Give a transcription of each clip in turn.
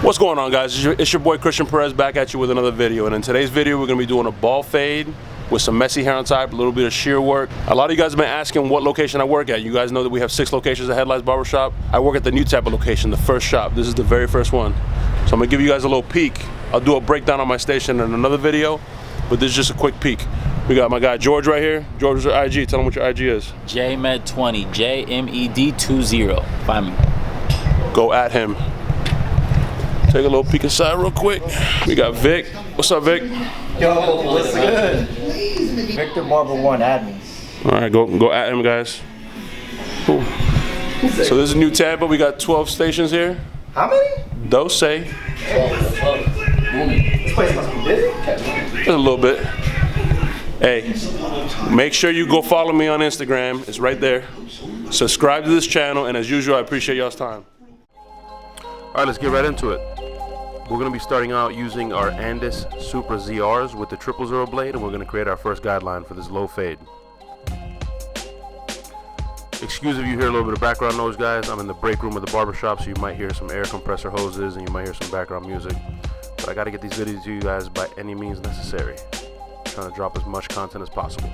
What's going on, guys? It's your boy Christian Perez back at you with another video. And in today's video, we're going to be doing a ball fade with some messy hair on top, a little bit of shear work. A lot of you guys have been asking what location I work at. You guys know that we have 6 locations at Headlights Barbershop. I work at the new type of location, the first shop. This is the very first one. So I'm going to give you guys a little peek. I'll do a breakdown on my station in another video, but this is just a quick peek. We got my guy George right here. George, your IG. Tell him what your IG is. JMed20, JMED20. Find me. Go at him. Take a little peek inside real quick. We got Vic. What's up, Vic? Yo, what's good? Victor Barber 1, add me. All right, go at him, guys. Cool. So this is New Tampa. We got 12 stations here. How many? Dose. This place must be busy. Just a little bit. Hey, make sure you go follow me on Instagram. It's right there. Subscribe to this channel, and as usual, I appreciate y'all's time. All right, let's get right into it. We're going to be starting out using our Andis Super ZRs with the 000 blade, and we're going to create our first guideline for this low fade. Excuse if you hear a little bit of background noise, guys. I'm in the break room of the barbershop, so you might hear some air compressor hoses and you might hear some background music. But I got to get these videos to you guys by any means necessary. I'm trying to drop as much content as possible.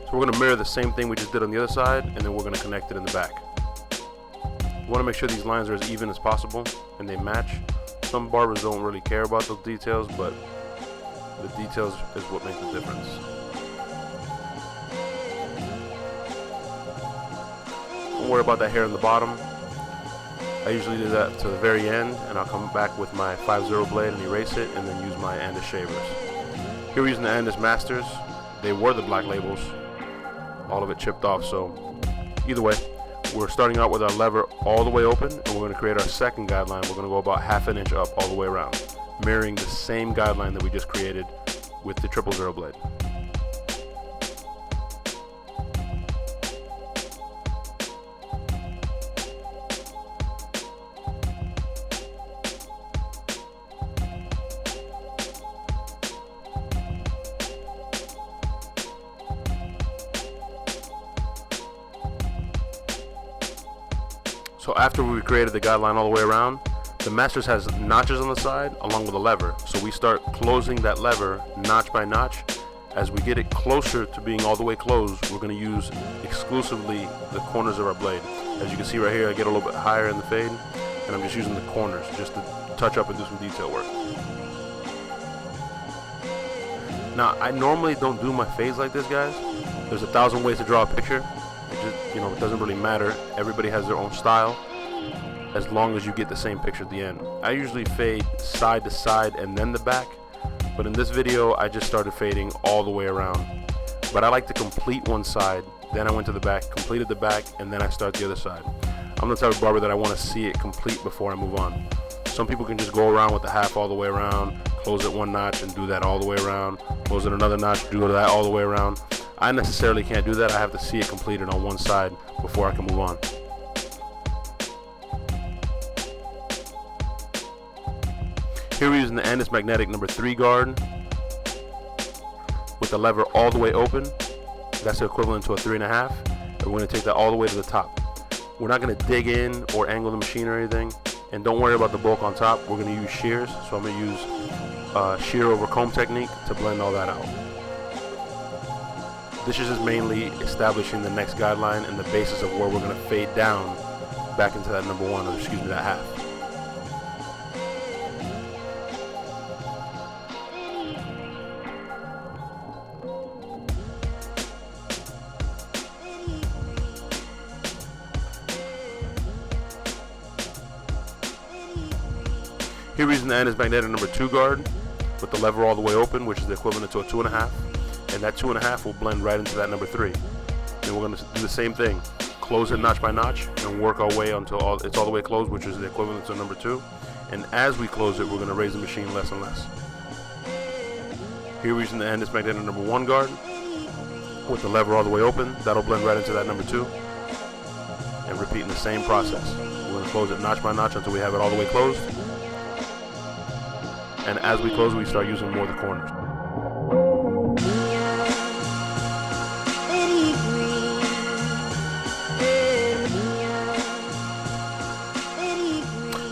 So we're going to mirror the same thing we just did on the other side, and then we're going to connect it in the back. You want to make sure these lines are as even as possible and they match. Some barbers don't really care about those details, but the details is what makes the difference. Don't worry about that hair in the bottom. I usually do that to the very end, and I'll come back with my 50 blade and erase it, and then use my Andis shavers. Here we're using the Andis Masters. They were the black labels. All of it chipped off, so either way, we're starting out with our lever all the way open, and we're going to create our second guideline. We're going to go about ½ an inch up all the way around, mirroring the same guideline that we just created with the 000 blade. So after we created the guideline all the way around, the Masters has notches on the side along with a lever. So we start closing that lever notch by notch. As we get it closer to being all the way closed, we're going to use exclusively the corners of our blade. As you can see right here, I get a little bit higher in the fade, and I'm just using the corners just to touch up and do some detail work. Now, I normally don't do my fades like this, guys. There's 1,000 ways to draw a picture. It doesn't really matter. Everybody has their own style as long as you get the same picture at the end. I usually fade side to side and then the back, but in this video I just started fading all the way around. But I like to complete one side, then I went to the back, completed the back, and then I start the other side. I'm the type of barber that I want to see it complete before I move on. Some people can just go around with the half all the way around, close it one notch and do that all the way around, close it another notch, do that all the way around. I necessarily can't do that. I have to see it completed on one side before I can move on. Here we're using the Andis Magnetic number 3 guard with the lever all the way open. That's the equivalent to a 3.5. And we're going to take that all the way to the top. We're not going to dig in or angle the machine or anything. And don't worry about the bulk on top. We're going to use shears. So I'm going to use shear over comb technique to blend all that out. This is just mainly establishing the next guideline and the basis of where we're going to fade down back into that number 1, or excuse me, that half. Here we're using the Andis Magnetic number 2 guard with the lever all the way open, which is the equivalent to a 2.5. And that 2.5 will blend right into that number 3. And we're going to do the same thing. Close it notch by notch and work our way until it's all the way closed, which is the equivalent to number 2. And as we close it, we're going to raise the machine less and less. Here we're using the Andis Magnetic number 1 guard with the lever all the way open. That'll blend right into that number 2. and repeating the same process. We're going to close it notch by notch until we have it all the way closed. And as we close, we start using more of the corners.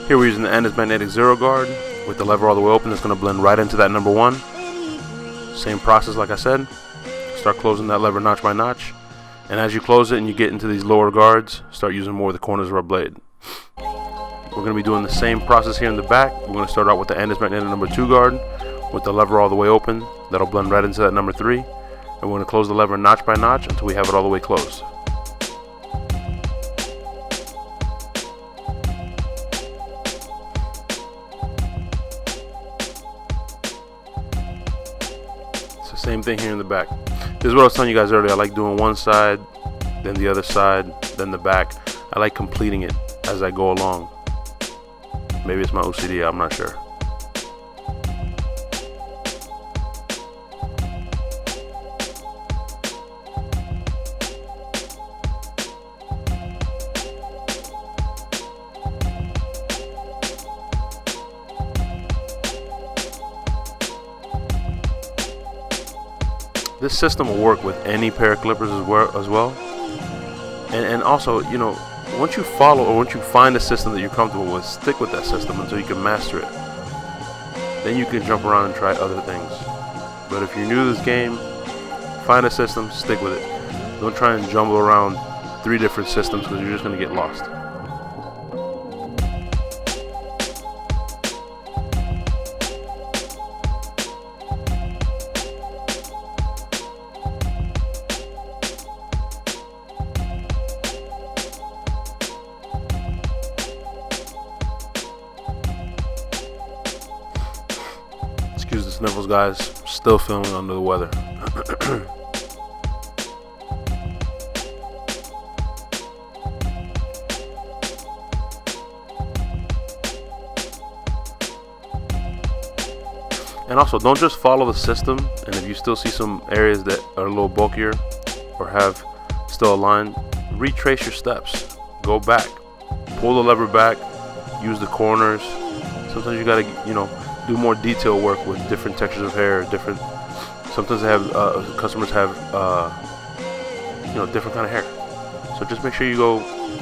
Here we're using the Andis magnetic zero guard with the lever all the way open. That's going to blend right into that number 1. Same process like I said. Start closing that lever notch by notch. And as you close it and you get into these lower guards, start using more of the corners of our blade. We're going to be doing the same process here in the back. We're going to start out with the Andis magnetic number 2 guard with the lever all the way open. That'll blend right into that number 3. And we're going to close the lever notch by notch until we have it all the way closed. Same thing here in the back. This is what I was telling you guys earlier. I like doing one side, then the other side, then the back. I like completing it as I go along. Maybe it's my OCD, I'm not sure. This system will work with any pair of clippers as well. And also, you know, once you follow or once you find a system that you're comfortable with, stick with that system until you can master it. Then you can jump around and try other things. But if you're new to this game, find a system, stick with it. Don't try and jumble around 3 different systems because you're just going to get lost. Excuse the sniffles, guys. Still feeling under the weather. And also, don't just follow the system. And if you still see some areas that are a little bulkier or have still a line, retrace your steps. Go back. Pull the lever back. Use the corners. Sometimes you gotta, you know, do more detail work with different textures of hair. Sometimes they have customers have you know, different kind of hair. So just make sure you go,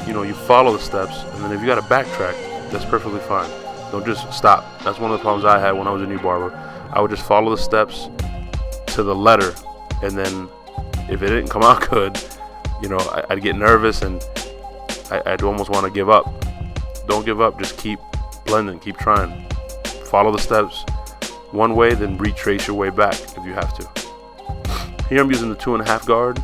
you know, you follow the steps, and then if you got to backtrack, that's perfectly fine. Don't just stop. That's one of the problems I had when I was a new barber. I would just follow the steps to the letter, and then if it didn't come out good, you know, I'd get nervous and I'd almost want to give up. Don't give up. Just keep blending. Keep trying. Follow the steps one way, then retrace your way back if you have to. Here I'm using the 2.5 guard,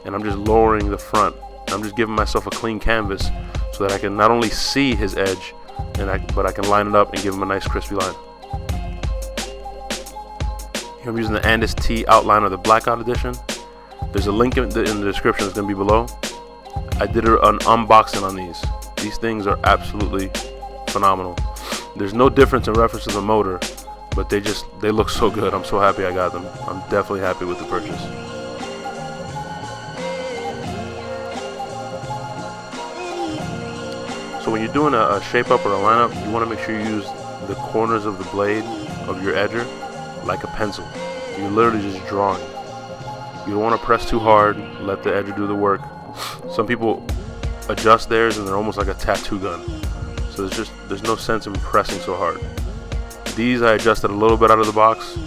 and I'm just lowering the front. I'm just giving myself a clean canvas so that I can not only see his edge, but I can line it up and give him a nice crispy line. Here I'm using the Andis T outliner, the blackout edition. There's a link in the description that's going to be below. I did an unboxing on these. These things are absolutely phenomenal. There's no difference in reference to the motor, but they look so good. I'm so happy I got them. I'm definitely happy with the purchase. So when you're doing a shape up or a lineup, you want to make sure you use the corners of the blade of your edger like a pencil. You're literally just drawing. You don't want to press too hard. Let the edger do the work. Some people adjust theirs and they're almost like a tattoo gun. So there's no sense in pressing so hard. These I adjusted a little bit out of the box,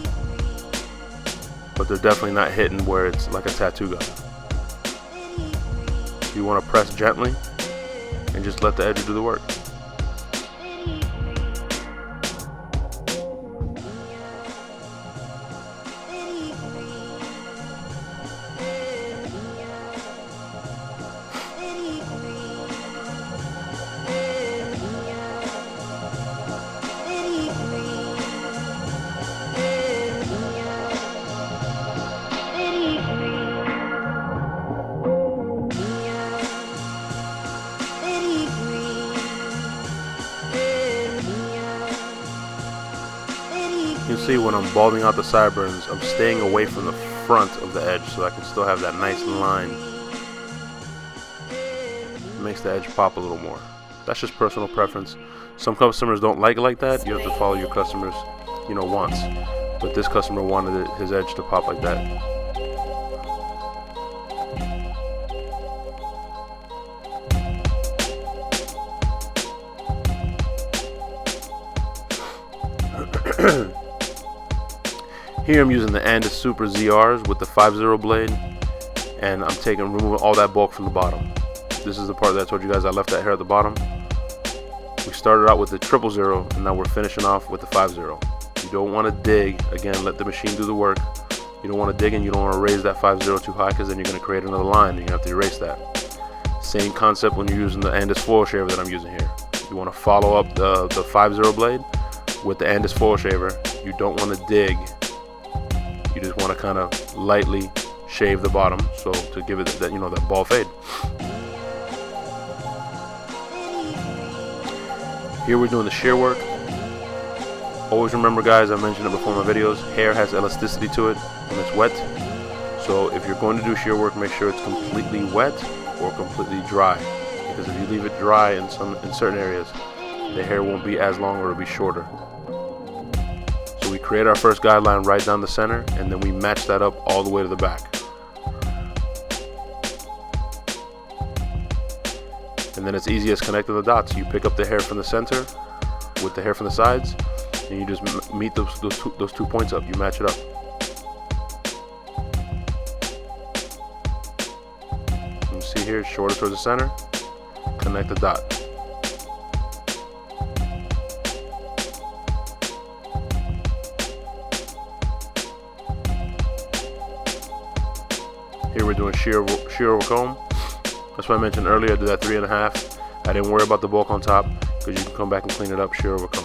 but they're definitely not hitting where it's like a tattoo gun. You want to press gently and just let the edger do the work. You can see when I'm balding out the sideburns, I'm staying away from the front of the edge so I can still have that nice line. Make makes the edge pop a little more. That's just personal preference. Some customers don't like it like that. You have to follow your customers, you know, wants. But this customer wanted his edge to pop like that. Here I'm using the Andis Super ZRs with the 5-0 blade, and I'm removing all that bulk from the bottom. This is the part that I told you guys I left that hair at the bottom. We started out with the 000, and now we're finishing off with the 5-0. You don't want to dig. Again, let the machine do the work. You don't want to dig, and you don't want to raise that 5-0 too high, because then you're going to create another line, and you're going to have to erase that. Same concept when you're using the Andis foil shaver that I'm using here. You want to follow up the 5-0 blade with the Andis foil shaver. You don't want to dig. You just want to kind of lightly shave the bottom, so to give it that, you know, that ball fade. Here we're doing the shear work. Always remember, guys, I mentioned it before in my videos, hair has elasticity to it when it's wet. So if you're going to do shear work, make sure it's completely wet or completely dry, because if you leave it dry in certain areas, the hair won't be as long or it'll be shorter. So we create our first guideline right down the center, and then we match that up all the way to the back. And then it's easy as connecting the dots. You pick up the hair from the center with the hair from the sides, and you just meet those 2 points up. You match it up. You see here, shorter towards the center. Connect the dot. Here we're doing shear over comb. That's why I mentioned earlier, I did that 3.5. I didn't worry about the bulk on top, because you can come back and clean it up, shear over comb.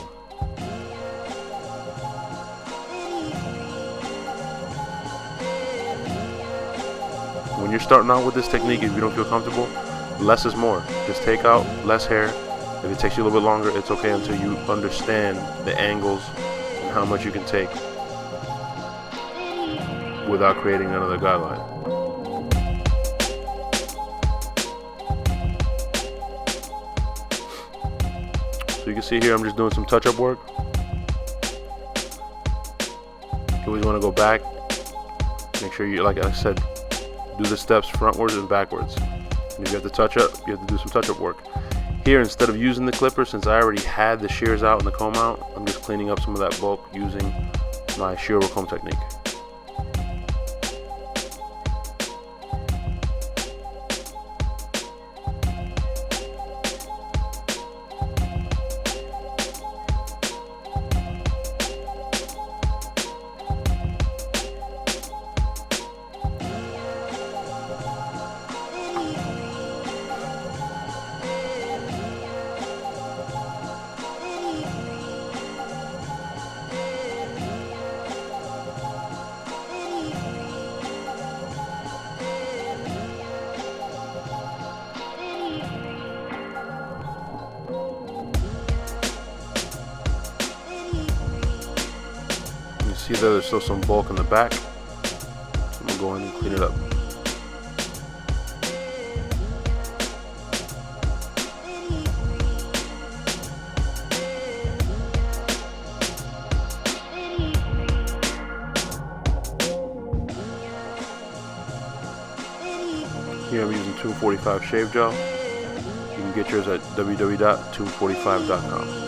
When you're starting out with this technique, if you don't feel comfortable, less is more. Just take out less hair. If it takes you a little bit longer, it's okay until you understand the angles and how much you can take without creating another guideline. So you can see here I'm just doing some touch-up work. You always want to go back. Make sure you, like I said, do the steps frontwards and backwards. And if you have to touch up, you have to do some touch-up work. Here, instead of using the clipper, since I already had the shears out and the comb out, I'm just cleaning up some of that bulk using my shear over comb technique. See that there's still some bulk in the back, so I'm going to go in and clean it up. Here I'm using 245 shave gel. You can get yours at www.245.com.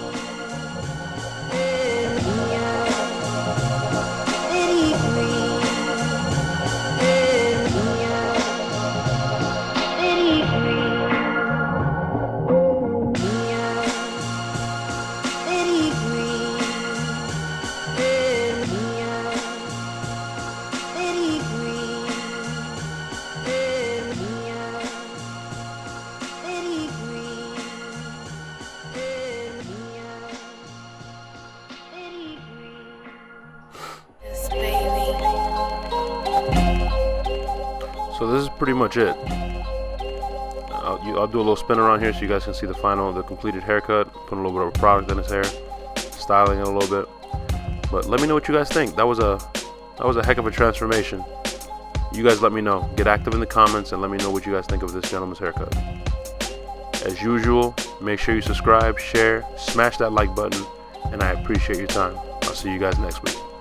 So this is pretty much it. I'll do a little spin around here so you guys can see the completed haircut. Put a little bit of product in his hair, styling it a little bit. But let me know what you guys think. That was a heck of a transformation. You guys let me know. Get active in the comments and let me know what you guys think of this gentleman's haircut. As usual, make sure you subscribe, share, smash that like button, and I appreciate your time. I'll see you guys next week.